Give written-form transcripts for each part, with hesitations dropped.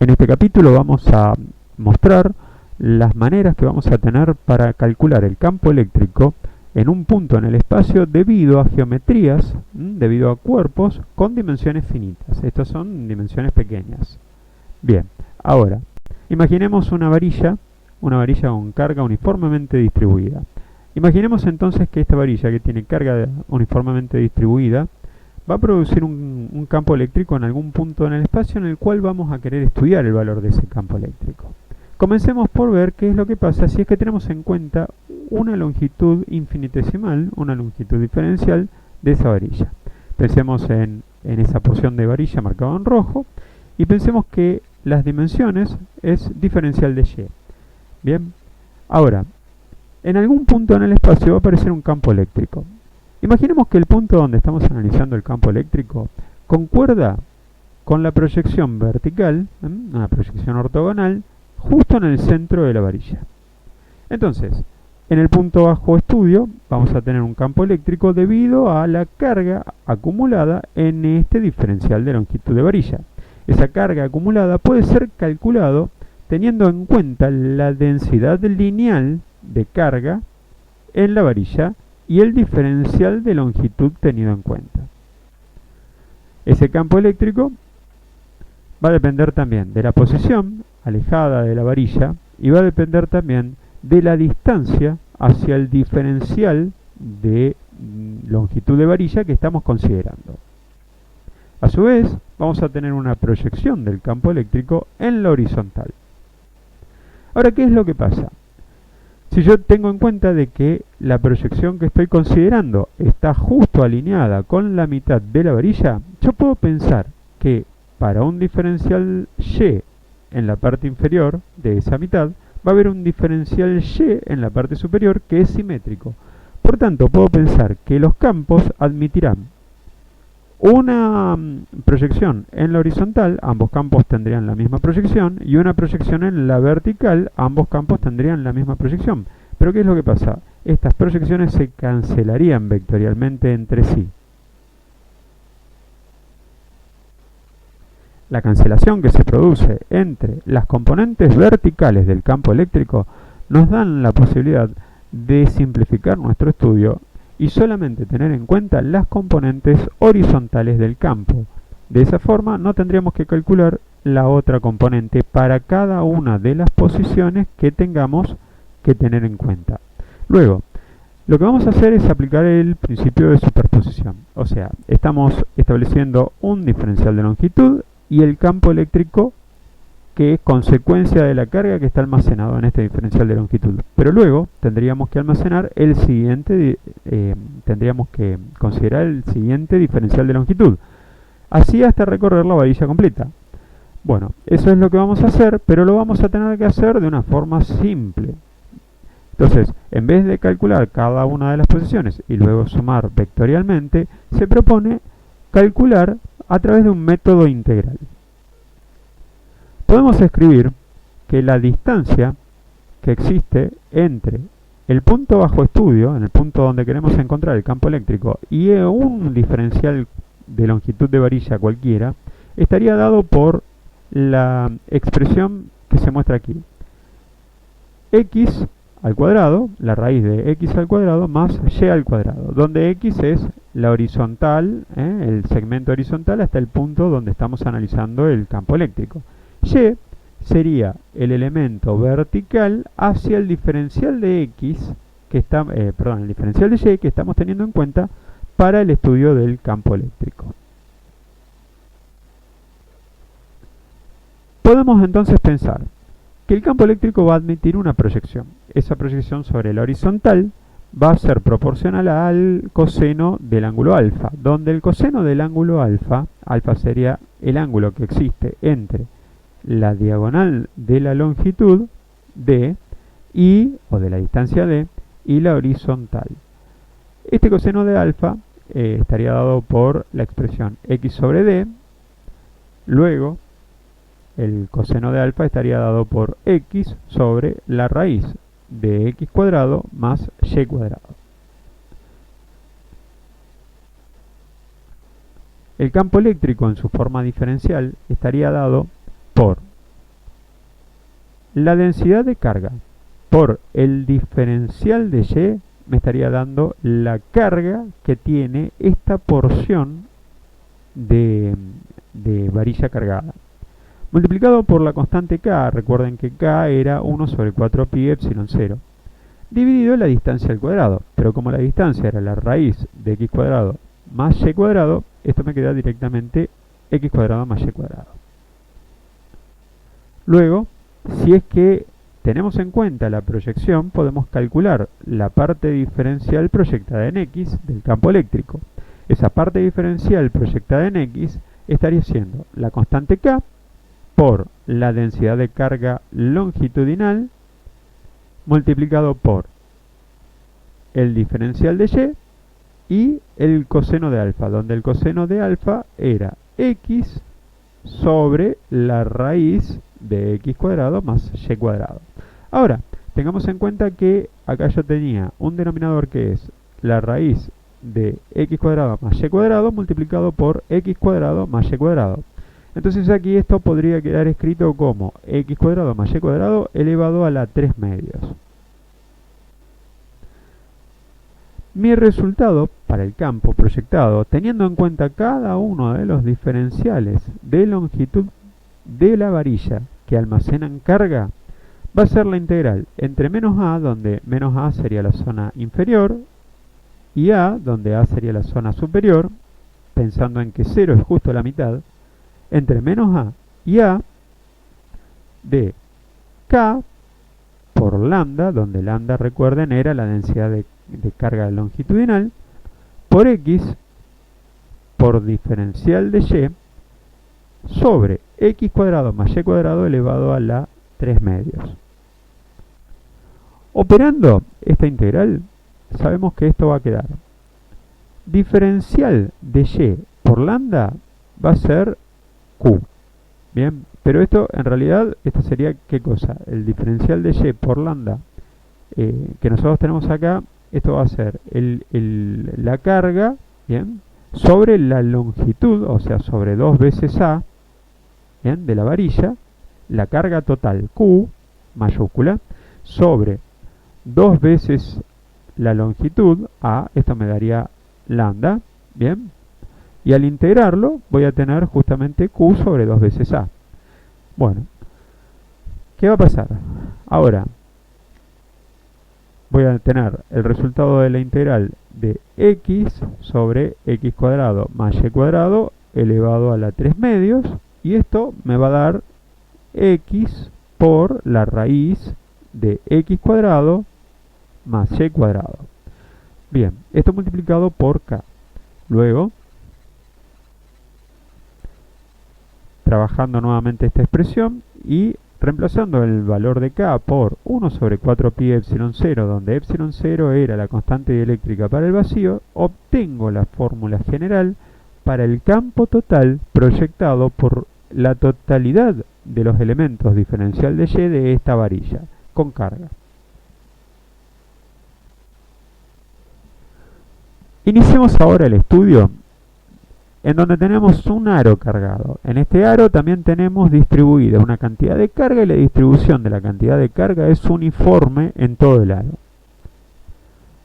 En este capítulo vamos a mostrar las maneras que vamos a tener para calcular el campo eléctrico en un punto en el espacio debido a geometrías, debido a cuerpos con dimensiones finitas. Estas son dimensiones pequeñas. Bien, ahora, imaginemos una varilla con carga uniformemente distribuida. Imaginemos entonces que esta varilla, que tiene carga uniformemente distribuida, va a producir un campo eléctrico en algún punto en el espacio en el cual vamos a querer estudiar el valor de ese campo eléctrico. Comencemos por ver qué es lo que pasa si es que tenemos en cuenta una longitud infinitesimal, una longitud diferencial de esa varilla. Pensemos en esa porción de varilla marcada en rojo y pensemos que las dimensiones es diferencial de y. Bien, ahora, en algún punto en el espacio va a aparecer un campo eléctrico. Imaginemos que el punto donde estamos analizando el campo eléctrico concuerda con la proyección vertical, una proyección ortogonal, justo en el centro de la varilla. Entonces, en el punto bajo estudio vamos a tener un campo eléctrico debido a la carga acumulada en este diferencial de longitud de varilla. Esa carga acumulada puede ser calculado teniendo en cuenta la densidad lineal de carga en la varilla y el diferencial de longitud tenido en cuenta. Ese campo eléctrico va a depender también de la posición alejada de la varilla y va a depender también de la distancia hacia el diferencial de longitud de varilla que estamos considerando. A su vez, vamos a tener una proyección del campo eléctrico en la horizontal. Ahora, ¿qué es lo que pasa? Si yo tengo en cuenta de que la proyección que estoy considerando está justo alineada con la mitad de la varilla, yo puedo pensar que para un diferencial y en la parte inferior de esa mitad, va a haber un diferencial y en la parte superior que es simétrico. Por tanto, puedo pensar que los campos admitirán una proyección en la horizontal, ambos campos tendrían la misma proyección, y una proyección en la vertical, ambos campos tendrían la misma proyección. Pero ¿qué es lo que pasa? Estas proyecciones se cancelarían vectorialmente entre sí. La cancelación que se produce entre las componentes verticales del campo eléctrico nos dan la posibilidad de simplificar nuestro estudio y solamente tener en cuenta las componentes horizontales del campo. De esa forma no tendríamos que calcular la otra componente para cada una de las posiciones que tengamos que tener en cuenta. Luego, lo que vamos a hacer es aplicar el principio de superposición. O sea, estamos estableciendo un diferencial de longitud y el campo eléctrico que es consecuencia de la carga que está almacenado en este diferencial de longitud. Pero luego tendríamos que almacenar el siguiente, tendríamos que considerar el siguiente diferencial de longitud. Así hasta recorrer la varilla completa. Bueno, eso es lo que vamos a hacer, pero lo vamos a tener que hacer de una forma simple. Entonces, en vez de calcular cada una de las posiciones y luego sumar vectorialmente, se propone calcular a través de un método integral. Podemos escribir que la distancia que existe entre el punto bajo estudio, en el punto donde queremos encontrar el campo eléctrico, y un diferencial de longitud de varilla cualquiera, estaría dado por la expresión que se muestra aquí. X al cuadrado, la raíz de x al cuadrado más y al cuadrado, donde x es la horizontal, el segmento horizontal hasta el punto donde estamos analizando el campo eléctrico. Y sería el elemento vertical hacia el diferencial de x que está, el diferencial de y que estamos teniendo en cuenta para el estudio del campo eléctrico. Podemos entonces pensar que el campo eléctrico va a admitir una proyección. Esa proyección sobre la horizontal va a ser proporcional al coseno del ángulo alfa, donde el coseno del ángulo alfa sería el ángulo que existe entre la diagonal de la longitud d o de la distancia d y la horizontal. Este coseno de alfa estaría dado por la expresión x sobre d, luego el coseno de alfa estaría dado por x sobre la raíz de x cuadrado más y cuadrado. El campo eléctrico en su forma diferencial estaría dado por la densidad de carga por el diferencial de Y me estaría dando la carga que tiene esta porción de varilla cargada. Multiplicado por la constante K, recuerden que K era 1 sobre 4 pi epsilon 0, dividido la distancia al cuadrado, pero como la distancia era la raíz de x cuadrado más y cuadrado, esto me queda directamente x cuadrado más y cuadrado. Luego, si es que tenemos en cuenta la proyección, podemos calcular la parte diferencial proyectada en x del campo eléctrico. Esa parte diferencial proyectada en x estaría siendo la constante K por la densidad de carga longitudinal multiplicado por el diferencial de y el coseno de alfa, donde el coseno de alfa era x sobre la raíz de x cuadrado más y cuadrado. Ahora, tengamos en cuenta que acá yo tenía un denominador que es la raíz de x cuadrado más y cuadrado multiplicado por x cuadrado más y cuadrado. Entonces aquí esto podría quedar escrito como x cuadrado más y cuadrado elevado a la 3 medios. Mi resultado para el campo proyectado, teniendo en cuenta cada uno de los diferenciales de longitud de la varilla que almacenan carga, va a ser la integral entre menos a, donde menos a sería la zona inferior, y a, donde a sería la zona superior, pensando en que 0 es justo la mitad, entre menos a y a de K por lambda, donde lambda, recuerden, era la densidad de carga longitudinal, por x por diferencial de y sobre x cuadrado más y cuadrado elevado a la 3 medios. Operando esta integral, sabemos que esto va a quedar diferencial de y por lambda va a ser q. Bien, pero esto en realidad, esto sería ¿qué cosa? El diferencial de y por lambda que nosotros tenemos acá, esto va a ser la carga, bien, sobre la longitud, o sea, sobre 2 veces a, bien, de la varilla, la carga total Q, mayúscula, sobre 2 veces la longitud a, esto me daría lambda, bien, y al integrarlo voy a tener justamente Q sobre 2 veces a. Bueno, ¿qué va a pasar? Ahora voy a tener el resultado de la integral de x sobre x cuadrado más y cuadrado elevado a la 3 medios, y esto me va a dar x por la raíz de x cuadrado más y cuadrado. Bien, esto multiplicado por k. Luego, trabajando nuevamente esta expresión y reemplazando el valor de K por 1 sobre 4 pi epsilon 0, donde epsilon 0 era la constante dieléctrica para el vacío, obtengo la fórmula general para el campo total proyectado por la totalidad de los elementos diferencial de y de esta varilla, con carga. Iniciemos ahora el estudio en donde tenemos un aro cargado. En este aro también tenemos distribuida una cantidad de carga y la distribución de la cantidad de carga es uniforme en todo el aro.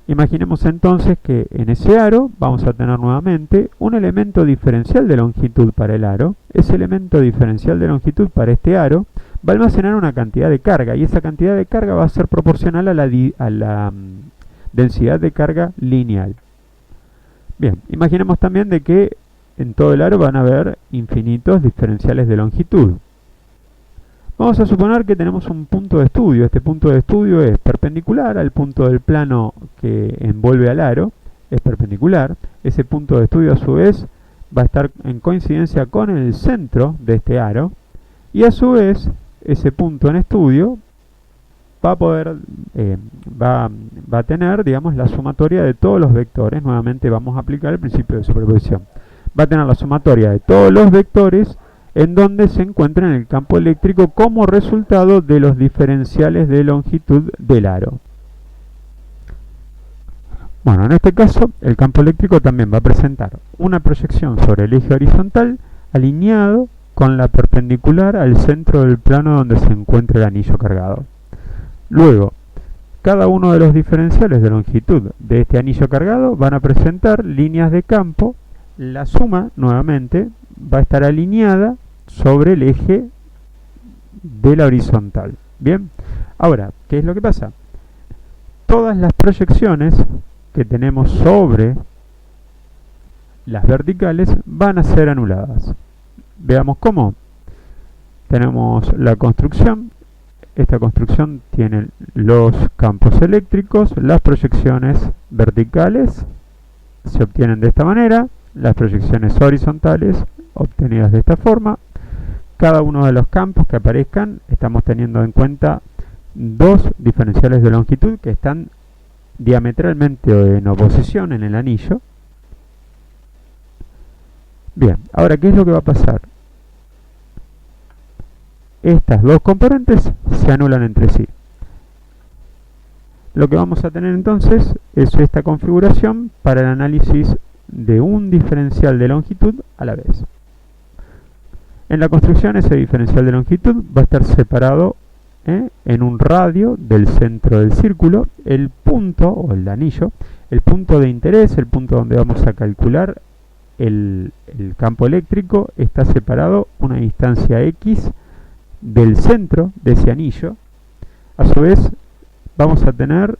Imaginemos entonces que en ese aro vamos a tener nuevamente un elemento diferencial de longitud para el aro. Ese elemento diferencial de longitud para este aro va a almacenar una cantidad de carga y esa cantidad de carga va a ser proporcional a la densidad de carga lineal. Bien, imaginemos también de que en todo el aro van a haber infinitos diferenciales de longitud. Vamos a suponer que tenemos un punto de estudio. Este punto de estudio es perpendicular al punto del plano que envuelve al aro. Es perpendicular. Ese punto de estudio a su vez va a estar en coincidencia con el centro de este aro. Y a su vez ese punto en estudio va a poder va a tener, digamos, la sumatoria de todos los vectores. Nuevamente vamos a aplicar el principio de superposición. Va a tener la sumatoria de todos los vectores en donde se encuentra en el campo eléctrico como resultado de los diferenciales de longitud del aro. Bueno, en este caso el campo eléctrico también va a presentar una proyección sobre el eje horizontal alineado con la perpendicular al centro del plano donde se encuentra el anillo cargado. Luego, cada uno de los diferenciales de longitud de este anillo cargado van a presentar líneas de campo. La suma, nuevamente, va a estar alineada sobre el eje de la horizontal. Bien, ahora, ¿qué es lo que pasa? Todas las proyecciones que tenemos sobre las verticales van a ser anuladas. Veamos cómo. Tenemos la construcción. Esta construcción tiene los campos eléctricos. Las proyecciones verticales se obtienen de esta manera. Las proyecciones horizontales obtenidas de esta forma. Cada uno de los campos que aparezcan, estamos teniendo en cuenta dos diferenciales de longitud que están diametralmente en oposición en el anillo. Bien, ahora, ¿qué es lo que va a pasar? Estas dos componentes se anulan entre sí. Lo que vamos a tener entonces es esta configuración para el análisis de un diferencial de longitud a la vez. En la construcción, ese diferencial de longitud va a estar separado en un radio del centro del círculo. El punto, o el anillo, el punto de interés, el punto donde vamos a calcular el campo eléctrico, está separado una distancia x del centro de ese anillo. A su vez, vamos a tener,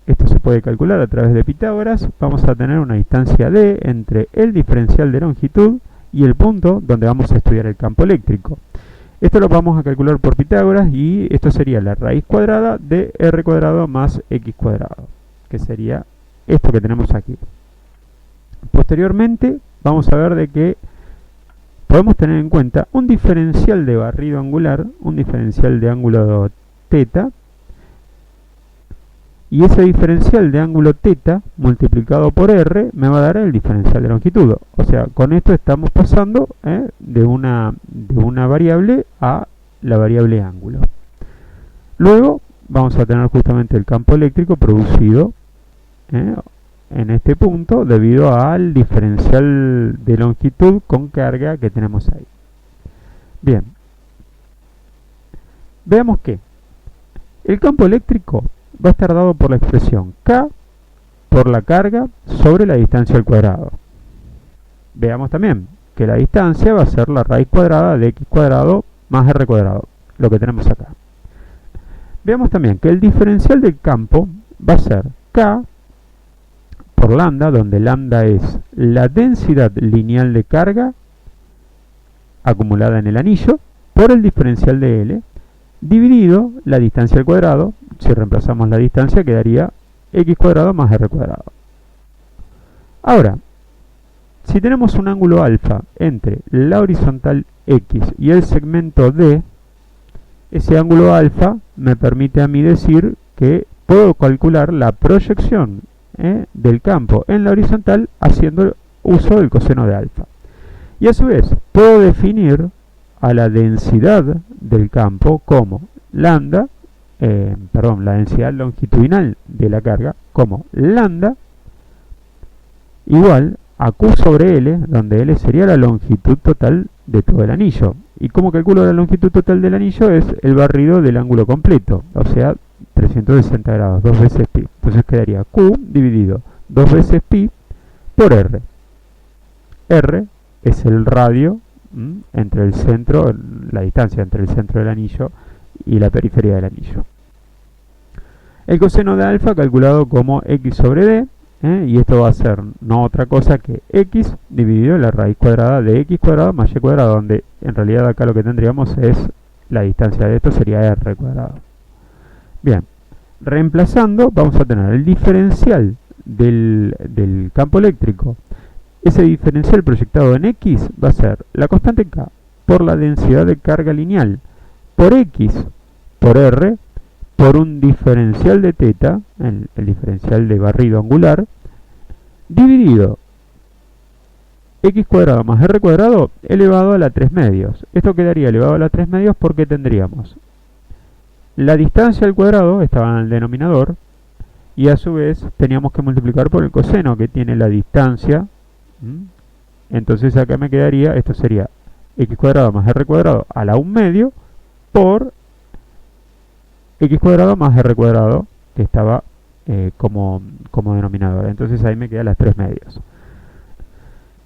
esto se puede calcular a través de Pitágoras, vamos a tener una distancia d entre el diferencial de longitud y el punto donde vamos a estudiar el campo eléctrico. Esto lo vamos a calcular por Pitágoras y esto sería la raíz cuadrada de r cuadrado más x cuadrado, que sería esto que tenemos aquí. Posteriormente vamos a ver de que podemos tener en cuenta un diferencial de barrido angular, un diferencial de ángulo θ, y ese diferencial de ángulo θ multiplicado por r me va a dar el diferencial de longitud. O sea, con esto estamos pasando de una variable a la variable ángulo. Luego vamos a tener justamente el campo eléctrico producido en este punto debido al diferencial de longitud con carga que tenemos ahí. Bien, veamos que el campo eléctrico va a estar dado por la expresión K por la carga sobre la distancia al cuadrado. Veamos también que la distancia va a ser la raíz cuadrada de x cuadrado más r cuadrado, lo que tenemos acá. Veamos también que el diferencial del campo va a ser K por lambda, donde lambda es la densidad lineal de carga acumulada en el anillo, por el diferencial de L, dividido la distancia al cuadrado. Si reemplazamos la distancia quedaría x cuadrado más r cuadrado. Ahora, si tenemos un ángulo alfa entre la horizontal x y el segmento D, ese ángulo alfa me permite a mí decir que puedo calcular la proyección del campo en la horizontal haciendo uso del coseno de alfa. Y a su vez puedo definir a la densidad del campo como lambda, la densidad longitudinal de la carga como lambda igual a Q sobre L, donde L sería la longitud total de todo el anillo. ¿Y cómo calculo la longitud total del anillo? Es el barrido del ángulo completo, o sea, 360 grados, 2 veces pi. Entonces quedaría Q dividido 2 veces pi por R. R es el radio entre el centro, la distancia entre el centro del anillo y la periferia del anillo. El coseno de alfa calculado como x sobre d, y esto va a ser no otra cosa que x dividido la raíz cuadrada de x cuadrado más y cuadrado, donde en realidad acá lo que tendríamos es la distancia de esto sería r cuadrado. Bien, reemplazando vamos a tener el diferencial del campo eléctrico. Ese diferencial proyectado en x va a ser la constante k por la densidad de carga lineal por x por r por un diferencial de θ, el diferencial de barrido angular, dividido x cuadrado más r cuadrado elevado a la 3 medios. Esto quedaría elevado a la 3 medios porque tendríamos la distancia al cuadrado, estaba en el denominador, y a su vez teníamos que multiplicar por el coseno que tiene la distancia. Entonces acá me quedaría, esto sería x cuadrado más r cuadrado a la 1 medio por x cuadrado más r cuadrado, que estaba como denominador. Entonces ahí me quedan las 3 medios.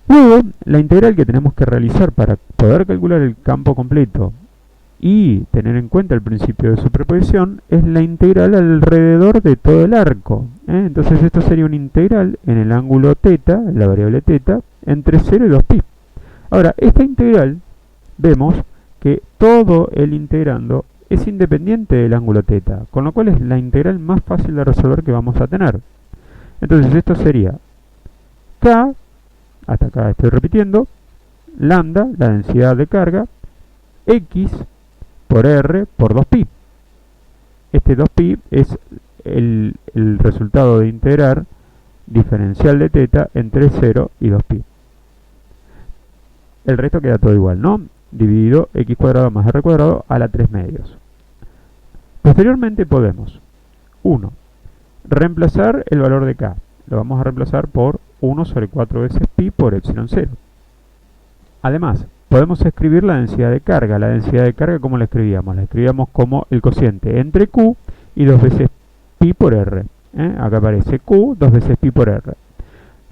Luego, la integral que tenemos que realizar para poder calcular el campo completo y tener en cuenta el principio de superposición es la integral alrededor de todo el arco. Entonces esto sería una integral en el ángulo θ, la variable θ, entre 0 y 2pi. Ahora, esta integral, vemos que todo el integrando es independiente del ángulo θ, con lo cual es la integral más fácil de resolver que vamos a tener. Entonces esto sería k, hasta acá estoy repitiendo, lambda, la densidad de carga, x por r por 2pi. Este 2pi es el resultado de integrar diferencial de θ entre 0 y 2pi. El resto queda todo igual, ¿no? Dividido x cuadrado más r cuadrado a la 3 medios. Posteriormente podemos, 1, reemplazar el valor de k. Lo vamos a reemplazar por 1 sobre 4 veces pi por epsilon 0. Además, podemos escribir la densidad de carga. La densidad de carga, ¿cómo la escribíamos? La escribíamos como el cociente entre q y 2 veces pi por r. Acá aparece q, 2 veces pi por r.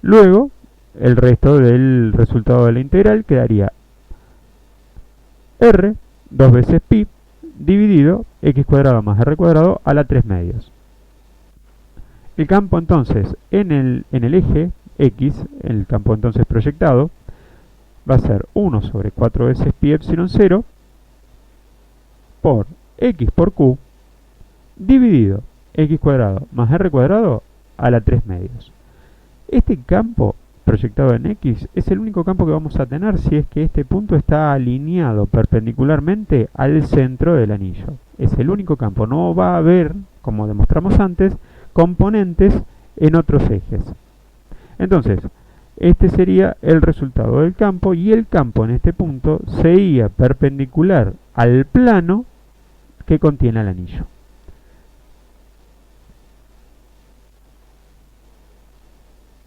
Luego, el resto del resultado de la integral quedaría r, 2 veces pi, dividido x cuadrado más r cuadrado a la 3 medios. El campo entonces en el eje x, el campo entonces proyectado, va a ser 1 sobre 4 veces pi epsilon 0 por x por q dividido x cuadrado más r cuadrado a la 3 medios. Este campo proyectado en x es el único campo que vamos a tener si es que este punto está alineado perpendicularmente al centro del anillo. Es el único campo, no va a haber, como demostramos antes, componentes en otros ejes. Entonces, este sería el resultado del campo y el campo en este punto sería perpendicular al plano que contiene el anillo.